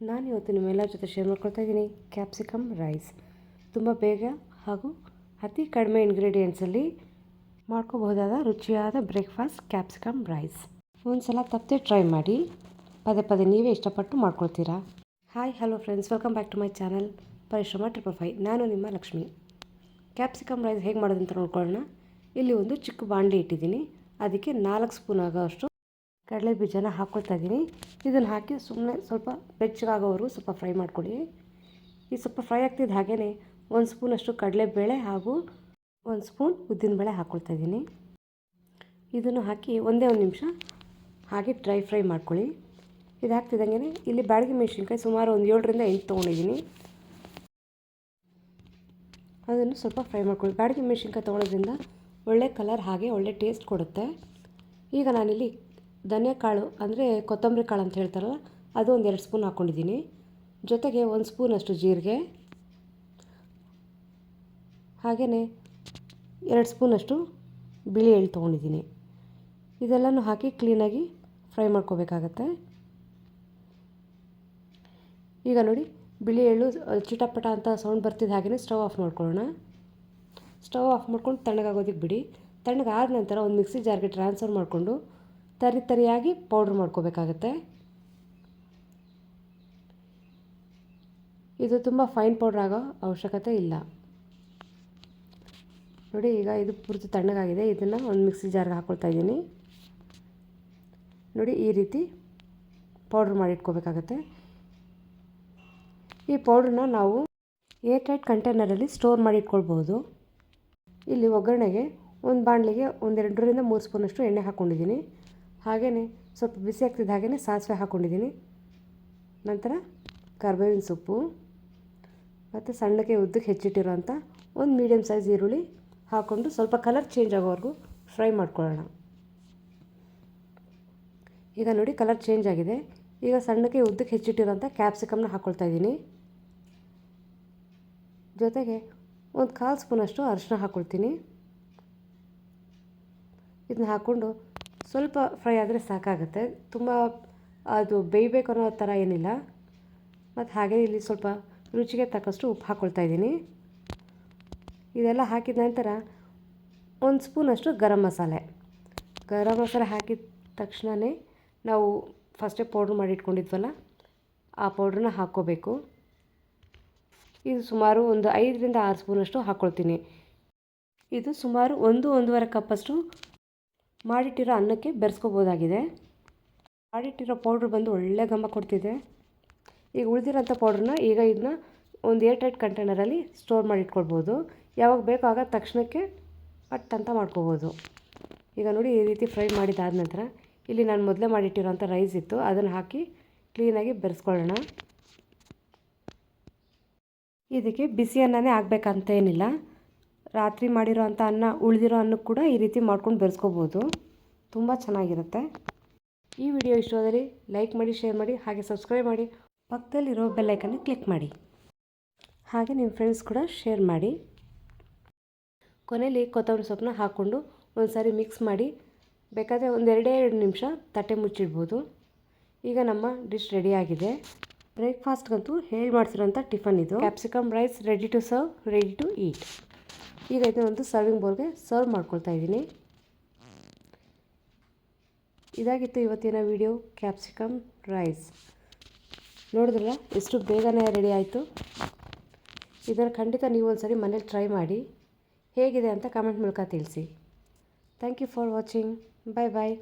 ನಾನು ಇವತ್ತು ನಿಮ್ಮೆಲ್ಲರ ಜೊತೆ ಶೇರ್ ಮಾಡ್ಕೊಳ್ತಾ ಇದ್ದೀನಿ ಕ್ಯಾಪ್ಸಿಕಮ್ ರೈಸ್. ತುಂಬ ಬೇಗ ಹಾಗೂ ಅತಿ ಕಡಿಮೆ ಇಂಗ್ರೀಡಿಯೆಂಟ್ಸಲ್ಲಿ ಮಾಡ್ಕೋಬಹುದಾದ ರುಚಿಯಾದ ಬ್ರೇಕ್ಫಾಸ್ಟ್ ಕ್ಯಾಪ್ಸಿಕಮ್ ರೈಸ್. ಒಂದು ಸಲ ತಪ್ಪದೆ ಟ್ರೈ ಮಾಡಿ, ಪದೇ ಪದೇ ನೀವೇ ಇಷ್ಟಪಟ್ಟು ಮಾಡ್ಕೊಳ್ತೀರಾ. Hi hello friends, welcome back to my channel Parishrama 555. ನಾನು ನಿಮ್ಮ ಲಕ್ಷ್ಮಿ. ಕ್ಯಾಪ್ಸಿಕಮ್ ರೈಸ್ ಹೇಗೆ ಮಾಡೋದು ಅಂತ ನೋಡ್ಕೊಳ್ಳೋಣ. ಇಲ್ಲಿ ಒಂದು ಚಿಕ್ಕ ಬಾಣಲಿ ಇಟ್ಟಿದ್ದೀನಿ, ಅದಕ್ಕೆ 4 ಸ್ಪೂನ್ ಆಗೋಷ್ಟು ಕಡಲೆ ಬೀಜನ ಹಾಕ್ಕೊಳ್ತಾ ಇದ್ದೀನಿ. ಇದನ್ನು ಹಾಕಿ ಸುಮ್ಮನೆ ಸ್ವಲ್ಪ ಬೆಚ್ಚಗಾಗೋವರೆಗೂ ಸ್ವಲ್ಪ ಫ್ರೈ ಮಾಡ್ಕೊಳ್ಳಿ. ಈ ಸ್ವಲ್ಪ ಫ್ರೈ ಆಗ್ತಿದ್ದು ಹಾಗೆಯೇ 1 ಸ್ಪೂನಷ್ಟು ಕಡಲೆಬೇಳೆ ಹಾಗೂ 1 ಸ್ಪೂನ್ ಉದ್ದಿನಬೇಳೆ ಹಾಕ್ಕೊಳ್ತಾ ಇದ್ದೀನಿ. ಇದನ್ನು ಹಾಕಿ ಒಂದೇ ಒಂದು ನಿಮಿಷ ಹಾಗೆ ಡ್ರೈ ಫ್ರೈ ಮಾಡ್ಕೊಳ್ಳಿ. ಇದು ಹಾಕ್ತಿದ್ದಂಗೆ ಇಲ್ಲಿ ಬ್ಯಾಡಗಿ ಮೆಣಸಿನ್ಕಾಯಿ ಸುಮಾರು ಒಂದು 7ರಿಂದ 8 ತೊಗೊಂಡಿದ್ದೀನಿ. ಅದನ್ನು ಸ್ವಲ್ಪ ಫ್ರೈ ಮಾಡ್ಕೊಳ್ಳಿ. ಬ್ಯಾಡಗಿ ಮೆಣಸಿನ್ಕಾಯಿ ತೊಗೊಳೋದ್ರಿಂದ ಒಳ್ಳೆ ಕಲರ್ ಹಾಗೆ ಒಳ್ಳೆ ಟೇಸ್ಟ್ ಕೊಡುತ್ತೆ. ಈಗ ನಾನಿಲ್ಲಿ ಧನಿಯಾಕಾಳು ಅಂದರೆ ಕೊತ್ತಂಬರಿ ಕಾಳು ಅಂತ ಹೇಳ್ತಾರಲ್ಲ, ಅದು ಒಂದು 2 ಸ್ಪೂನ್ ಹಾಕ್ಕೊಂಡಿದ್ದೀನಿ. ಜೊತೆಗೆ 1 ಸ್ಪೂನಷ್ಟು ಜೀರಿಗೆ, ಹಾಗೆಯೇ 2 ಸ್ಪೂನಷ್ಟು ಬಿಳಿ ಎಳ್ಳು ತೊಗೊಂಡಿದ್ದೀನಿ. ಇದೆಲ್ಲನೂ ಹಾಕಿ ಕ್ಲೀನಾಗಿ ಫ್ರೈ ಮಾಡ್ಕೋಬೇಕಾಗತ್ತೆ. ಈಗ ನೋಡಿ, ಬಿಳಿ ಎಳ್ಳು ಚಿಟಪಟ ಅಂತ ಸೌಂಡ್ ಬರ್ತಿದ್ದ ಹಾಗೆಯೇ ಸ್ಟವ್ ಆಫ್ ಮಾಡ್ಕೊಳ್ಳೋಣ. ಸ್ಟವ್ ಆಫ್ ಮಾಡ್ಕೊಂಡು ತಣ್ಣಗಾಗೋದಕ್ಕೆ ಬಿಡಿ. ತಣ್ಣಗಾದ ನಂತರ ಒಂದು ಮಿಕ್ಸಿ ಜಾರ್ಗೆ ಟ್ರಾನ್ಸ್ಫರ್ ಮಾಡಿಕೊಂಡು ತರಿಯಾಗಿ ಪೌಡ್ರ್ ಮಾಡ್ಕೋಬೇಕಾಗತ್ತೆ. ಇದು ತುಂಬ ಫೈನ್ ಪೌಡ್ರ್ ಆಗೋ ಅವಶ್ಯಕತೆ ಇಲ್ಲ. ನೋಡಿ, ಈಗ ಇದು ಪೂರ್ತಿ ತಣ್ಣಗಾಗಿದೆ. ಇದನ್ನು ಒಂದು ಮಿಕ್ಸಿ ಜಾರ್ಗೆ ಹಾಕ್ಕೊಳ್ತಾ ಇದ್ದೀನಿ. ನೋಡಿ, ಈ ರೀತಿ ಪೌಡ್ರ್ ಮಾಡಿಟ್ಕೋಬೇಕಾಗತ್ತೆ. ಈ ಪೌಡ್ರನ್ನ ನಾವು ಏರ್ ಟೈಟ್ ಕಂಟೈನರಲ್ಲಿ ಸ್ಟೋರ್ ಮಾಡಿ ಇಟ್ಕೊಳ್ಬೋದು. ಇಲ್ಲಿ ಒಗ್ಗರಣೆಗೆ ಒಂದು ಬಾಣಲಿಗೆ 2ರಿಂದ 3 ಸ್ಪೂನಷ್ಟು ಎಣ್ಣೆ ಹಾಕ್ಕೊಂಡಿದ್ದೀನಿ. ಹಾಗೆಯೇ ಸ್ವಲ್ಪ ಬಿಸಿ ಆಗ್ತಿದ್ದ ಹಾಗೆಯೇ ಸಾಸಿವೆ ಹಾಕ್ಕೊಂಡಿದ್ದೀನಿ. ನಂತರ ಕರಿಬೇವಿನ ಸೊಪ್ಪು ಮತ್ತು ಸಣ್ಣಕ್ಕೆ ಉದ್ದಕ್ಕೆ ಹೆಚ್ಚಿಟ್ಟಿರೋಂಥ ಒಂದು ಮೀಡಿಯಮ್ ಸೈಜ್ ಈರುಳ್ಳಿ ಹಾಕ್ಕೊಂಡು ಸ್ವಲ್ಪ ಕಲರ್ ಚೇಂಜ್ ಆಗೋವರೆಗೂ ಫ್ರೈ ಮಾಡ್ಕೊಳ್ಳೋಣ. ಈಗ ನೋಡಿ, ಕಲರ್ ಚೇಂಜ್ ಆಗಿದೆ. ಈಗ ಸಣ್ಣಕ್ಕೆ ಉದ್ದಕ್ಕೆ ಹೆಚ್ಚಿಟ್ಟಿರೋಂಥ ಕ್ಯಾಪ್ಸಿಕಮ್ನ ಹಾಕ್ಕೊಳ್ತಾ ಇದ್ದೀನಿ. ಜೊತೆಗೆ ಒಂದು 1/4 ಸ್ಪೂನಷ್ಟು ಅರಿಶಿನ ಹಾಕ್ಕೊಳ್ತೀನಿ. ಇದನ್ನ ಹಾಕ್ಕೊಂಡು ಸ್ವಲ್ಪ ಫ್ರೈ ಆದರೆ ಸಾಕಾಗುತ್ತೆ. ತುಂಬ ಅದು ಬೇಯಬೇಕು ಅನ್ನೋ ಥರ ಏನಿಲ್ಲ. ಮತ್ತು ಹಾಗೆ ಇಲ್ಲಿ ಸ್ವಲ್ಪ ರುಚಿಗೆ ತಕ್ಕಷ್ಟು ಉಪ್ಪು ಹಾಕ್ಕೊಳ್ತಾ ಇದ್ದೀನಿ. ಇದೆಲ್ಲ ಹಾಕಿದ ನಂತರ 1 ಸ್ಪೂನಷ್ಟು ಗರಂ ಮಸಾಲೆ ಹಾಕಿದ ತಕ್ಷಣವೇ ನಾವು ಫಸ್ಟೇ ಪೌಡ್ರ್ ಮಾಡಿ ಇಟ್ಕೊಂಡಿದ್ವಲ್ಲ, ಆ ಪೌಡ್ರನ್ನ ಹಾಕ್ಕೋಬೇಕು. ಇದು ಸುಮಾರು ಒಂದು 5ರಿಂದ 6 ಸ್ಪೂನಷ್ಟು ಹಾಕ್ಕೊಳ್ತೀನಿ. ಇದು ಸುಮಾರು 1-1.5 ಕಪ್ಪಷ್ಟು ಮಾಡಿಟ್ಟಿರೋ ಅನ್ನಕ್ಕೆ ಬೆರೆಸ್ಕೋಬೋದಾಗಿದೆ. ಮಾಡಿಟ್ಟಿರೋ ಪೌಡ್ರ್ ಬಂದು ಒಳ್ಳೆ ಘಮ ಕೊಡ್ತಿದೆ. ಈಗ ಉಳಿದಿರೋಂಥ ಪೌಡ್ರನ್ನ ಇದನ್ನ ಒಂದು ಏರ್ ಟೈಟ್ ಕಂಟೈನರಲ್ಲಿ ಸ್ಟೋರ್ ಮಾಡಿ ಇಟ್ಕೊಳ್ಬೋದು. ಯಾವಾಗ ಬೇಕೋ ಆಗ ತಕ್ಷಣಕ್ಕೆ ಪಟ್ ಅಂತ ಮಾಡ್ಕೋಬೋದು. ಈಗ ನೋಡಿ, ಈ ರೀತಿ ಫ್ರೈ ಮಾಡಿದಾದ ನಂತರ ಇಲ್ಲಿ ನಾನು ಮೊದಲೇ ಮಾಡಿಟ್ಟಿರೋಂಥ ರೈಸ್ ಇತ್ತು, ಅದನ್ನು ಹಾಕಿ ಕ್ಲೀನಾಗಿ ಬೆರೆಸ್ಕೊಳ್ಳೋಣ. ಇದಕ್ಕೆ ಬಿಸಿ ಅನ್ನನೇ ಆಗಬೇಕಂತ ಏನಿಲ್ಲ. ರಾತ್ರಿ ಮಾಡಿರೋ ಅಂಥ ಅನ್ನ ಉಳಿದಿರೋ ಅನ್ನಕ್ಕೆ ಕೂಡ ಈ ರೀತಿ ಮಾಡ್ಕೊಂಡು ಬೆರೆಸ್ಕೋಬೋದು. ತುಂಬ ಚೆನ್ನಾಗಿರುತ್ತೆ. ಈ ವಿಡಿಯೋ ಇಷ್ಟವಾದರೆ ಲೈಕ್ ಮಾಡಿ, ಶೇರ್ ಮಾಡಿ, ಹಾಗೆ ಸಬ್ಸ್ಕ್ರೈಬ್ ಮಾಡಿ. ಪಕ್ಕದಲ್ಲಿರೋ ಬೆಲ್ ಐಕನ್ನ ಕ್ಲಿಕ್ ಮಾಡಿ. ಹಾಗೆ ನಿಮ್ಮ ಫ್ರೆಂಡ್ಸ್ ಕೂಡ ಶೇರ್ ಮಾಡಿ. ಕೊನೆಯಲ್ಲಿ ಕೊತ್ತಂಬರಿ ಸೊಪ್ಪನ್ನ ಹಾಕ್ಕೊಂಡು ಒಂದು ಸಾರಿ ಮಿಕ್ಸ್ ಮಾಡಿ, ಬೇಕಾದರೆ ಒಂದು 2 ನಿಮಿಷ ತಟ್ಟೆ ಮುಚ್ಚಿಡ್ಬೋದು. ಈಗ ನಮ್ಮ ಡಿಶ್ ರೆಡಿಯಾಗಿದೆ. ಬ್ರೇಕ್ಫಾಸ್ಟ್ಗಂತೂ ಹೇಳಿ ಮಾಡ್ತಿರೋಂಥ ಟಿಫನ್ ಇದು. Capsicum rice ready to serve, ready to eat. ಈಗ ಇದನ್ನೊಂದು ಸರ್ವಿಂಗ್ ಬೌಲ್ಗೆ ಸರ್ವ್ ಮಾಡ್ಕೊಳ್ತಾ ಇದ್ದೀನಿ. ಇದಾಗಿತ್ತು ಇವತ್ತಿನ ವಿಡಿಯೋ ಕ್ಯಾಪ್ಸಿಕಮ್ ರೈಸ್. ನೋಡಿದ್ರಲ್ಲ ಎಷ್ಟು ಬೇಗನೆ ರೆಡಿ ಆಯಿತು. ಇದನ್ನು ಖಂಡಿತ ನೀವು ಒಂದ್ಸರಿ ಮನೇಲಿ ಟ್ರೈ ಮಾಡಿ, ಹೇಗಿದೆ ಅಂತ ಕಮೆಂಟ್ ಮೂಲಕ ತಿಳಿಸಿ. Thank you for watching. Bye bye.